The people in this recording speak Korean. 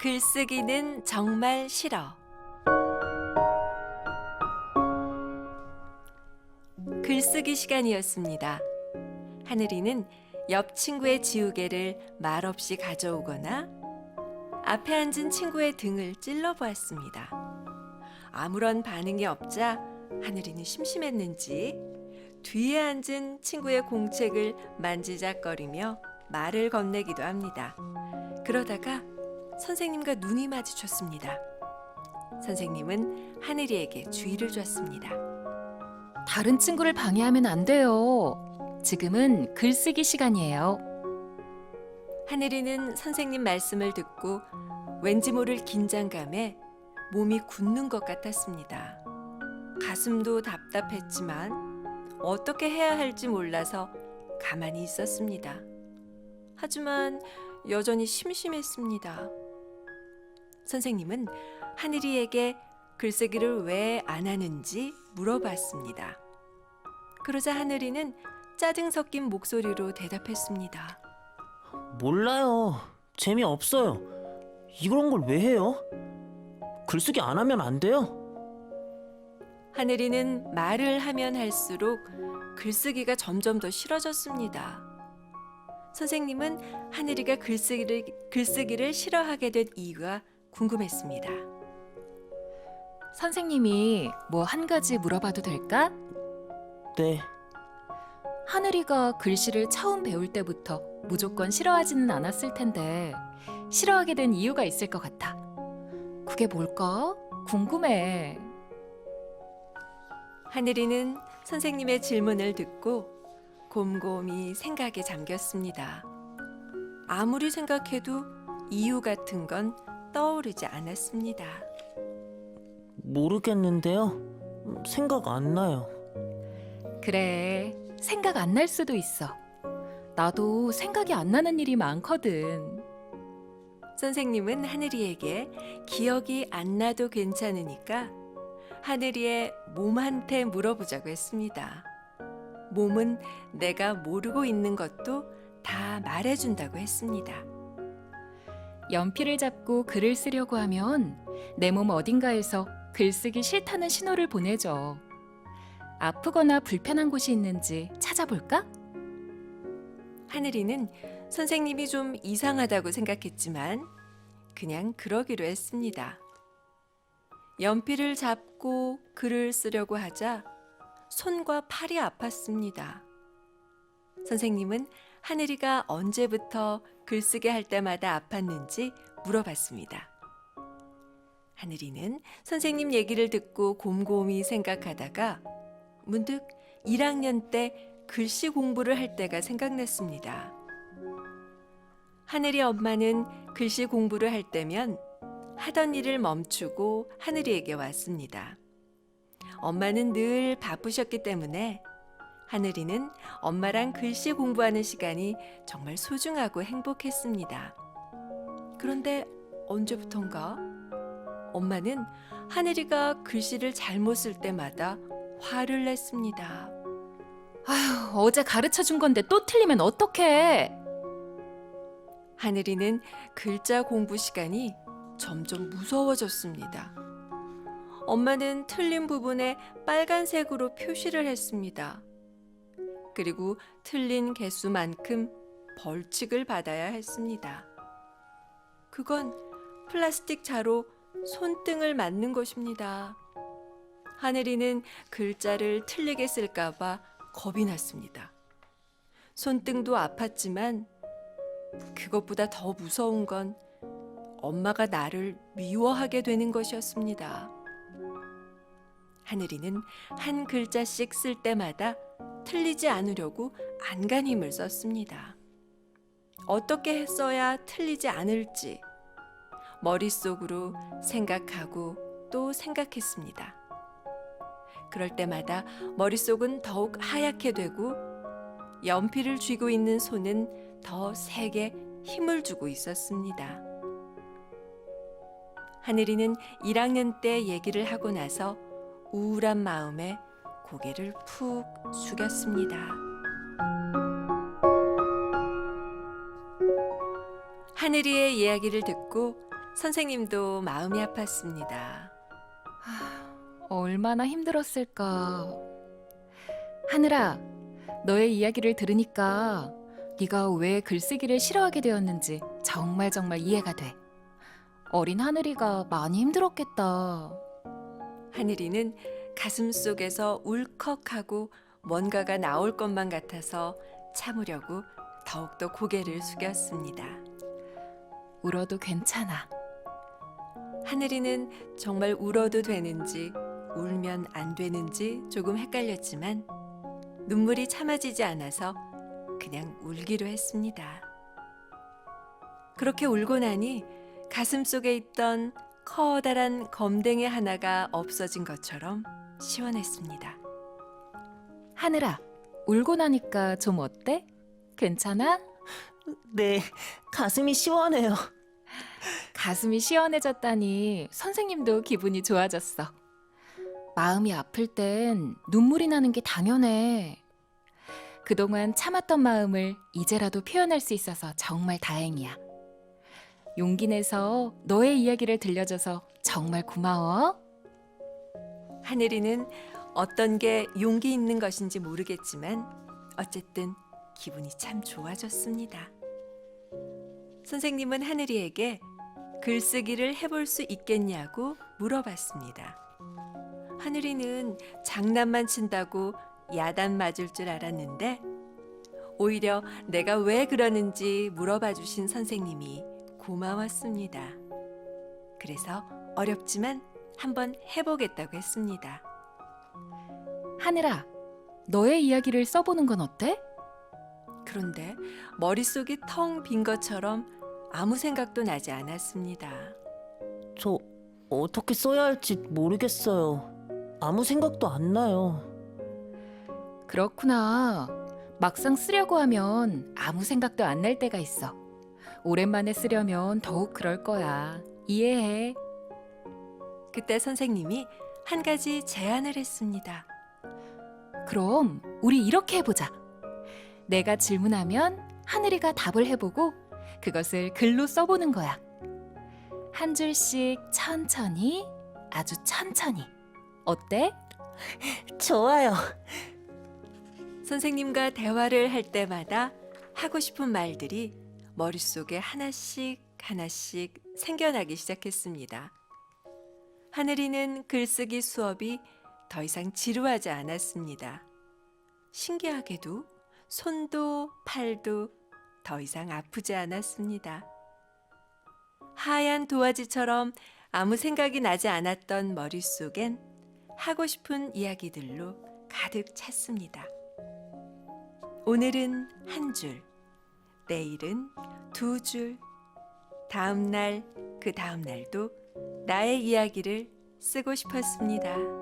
글쓰기는 정말 싫어. 글쓰기 시간이었습니다. 하늘이는 옆 친구의 지우개를 말없이 가져오거나 앞에 앉은 친구의 등을 찔러보았습니다. 아무런 반응이 없자 하늘이는 심심했는지 뒤에 앉은 친구의 공책을 만지작거리며 말을 건네기도 합니다. 그러다가 선생님과 눈이 마주쳤습니다. 선생님은 하늘이에게 주의를 줬습니다. 다른 친구를 방해하면 안 돼요. 지금은 글쓰기 시간이에요. 하늘이는 선생님 말씀을 듣고 왠지 모를 긴장감에 몸이 굳는 것 같았습니다. 가슴도 답답했지만 어떻게 해야 할지 몰라서 가만히 있었습니다. 하지만 여전히 심심했습니다. 선생님은 하늘이에게 글쓰기를 왜 안 하는지 물어봤습니다. 그러자 하늘이는 짜증 섞인 목소리로 대답했습니다. 몰라요. 재미없어요. 이런 걸 왜 해요? 글쓰기 안 하면 안 돼요? 하늘이는 말을 하면 할수록 글쓰기가 점점 더 싫어졌습니다. 선생님은 하늘이가 글쓰기를 싫어하게 된 이유가 궁금했습니다. 선생님이 뭐 한 가지 물어봐도 될까? 네. 하늘이가 글씨를 처음 배울 때부터 무조건 싫어하지는 않았을 텐데 싫어하게 된 이유가 있을 것 같아. 그게 뭘까? 궁금해. 하늘이는 선생님의 질문을 듣고 곰곰이 생각에 잠겼습니다. 아무리 생각해도 이유 같은 건 떠오르지 않았습니다. 모르겠는데요. 생각 안 나요. 그래, 생각 안 날 수도 있어. 나도 생각이 안 나는 일이 많거든. 선생님은 하늘이에게 기억이 안 나도 괜찮으니까 하늘이의 몸한테 물어보자고 했습니다. 몸은 내가 모르고 있는 것도 다 말해준다고 했습니다. 연필을 잡고 글을 쓰려고 하면 내 몸 어딘가에서 글쓰기 싫다는 신호를 보내줘. 아프거나 불편한 곳이 있는지 찾아볼까? 하늘이는 선생님이 좀 이상하다고 생각했지만 그냥 그러기로 했습니다. 연필을 잡고 글을 쓰려고 하자 손과 팔이 아팠습니다. 선생님은 하늘이가 언제부터 글쓰게 할 때마다 아팠는지 물어봤습니다. 하늘이는 선생님 얘기를 듣고 곰곰이 생각하다가 문득 1학년 때 글씨 공부를 할 때가 생각났습니다. 하늘이 엄마는 글씨 공부를 할 때면 하던 일을 멈추고 하늘이에게 왔습니다. 엄마는 늘 바쁘셨기 때문에 하늘이는 엄마랑 글씨 공부하는 시간이 정말 소중하고 행복했습니다. 그런데 언제부턴가 엄마는 하늘이가 글씨를 잘못 쓸 때마다 화를 냈습니다. 아휴, 어제 가르쳐 준 건데 또 틀리면 어떡해? 하늘이는 글자 공부 시간이 점점 무서워졌습니다. 엄마는 틀린 부분에 빨간색으로 표시를 했습니다. 그리고 틀린 개수만큼 벌칙을 받아야 했습니다. 그건 플라스틱 자로 손등을 맞는 것입니다. 하늘이는 글자를 틀리게 쓸까봐 겁이 났습니다. 손등도 아팠지만 그것보다 더 무서운 건 엄마가 나를 미워하게 되는 것이었습니다. 하늘이는 한 글자씩 쓸 때마다 틀리지 않으려고 안간힘을 썼습니다. 어떻게 써야 틀리지 않을지 머릿속으로 생각하고 또 생각했습니다. 그럴 때마다 머릿속은 더욱 하얗게 되고 연필을 쥐고 있는 손은 더 세게 힘을 주고 있었습니다. 하늘이는 1학년 때 얘기를 하고 나서 우울한 마음에 고개를 푹 숙였습니다. 하늘이의 이야기를 듣고 선생님도 마음이 아팠습니다. 얼마나 힘들었을까. 하늘아, 너의 이야기를 들으니까 네가 왜 글쓰기를 싫어하게 되었는지 정말 이해가 돼. 어린 하늘이가 많이 힘들었겠다. 하늘이는 가슴 속에서 울컥하고 뭔가가 나올 것만 같아서 참으려고 더욱더 고개를 숙였습니다. 울어도 괜찮아. 하늘이는 정말 울어도 되는지 울면 안 되는지 조금 헷갈렸지만 눈물이 참아지지 않아서 그냥 울기로 했습니다. 그렇게 울고 나니 가슴 속에 있던 커다란 검댕이 하나가 없어진 것처럼 시원했습니다. 하늘아, 울고 나니까 좀 어때? 괜찮아? 네, 가슴이 시원해요. 가슴이 시원해졌다니 선생님도 기분이 좋아졌어. 마음이 아플 땐 눈물이 나는 게 당연해. 그동안 참았던 마음을 이제라도 표현할 수 있어서 정말 다행이야. 용기 내서 너의 이야기를 들려줘서 정말 고마워. 하늘이는 어떤 게 용기 있는 것인지 모르겠지만 어쨌든 기분이 참 좋아졌습니다. 선생님은 하늘이에게 글쓰기를 해볼 수 있겠냐고 물어봤습니다. 하늘이는 장난만 친다고 야단 맞을 줄 알았는데 오히려 내가 왜 그러는지 물어봐 주신 선생님이 고마웠습니다. 그래서 어렵지만 한번 해보겠다고 했습니다. 하늘아, 너의 이야기를 써보는 건 어때? 그런데 머릿속이 텅 빈 것처럼 아무 생각도 나지 않았습니다. 저 어떻게 써야 할지 모르겠어요. 아무 생각도 안 나요. 그렇구나. 막상 쓰려고 하면 아무 생각도 안 날 때가 있어. 오랜만에 쓰려면 더욱 그럴 거야. 이해해. 그때 선생님이 한 가지 제안을 했습니다. 그럼 우리 이렇게 해보자. 내가 질문하면 하늘이가 답을 해보고 그것을 글로 써보는 거야. 한 줄씩 천천히, 아주 천천히. 어때? 좋아요. 선생님과 대화를 할 때마다 하고 싶은 말들이 머릿속에 하나씩 생겨나기 시작했습니다. 하늘이는 글쓰기 수업이 더 이상 지루하지 않았습니다. 신기하게도 손도 팔도 더 이상 아프지 않았습니다. 하얀 도화지처럼 아무 생각이 나지 않았던 머릿속엔 하고 싶은 이야기들로 가득 찼습니다. 오늘은 한 줄, 내일은 두 줄, 다음 날, 그 다음 날도 나의 이야기를 쓰고 싶었습니다.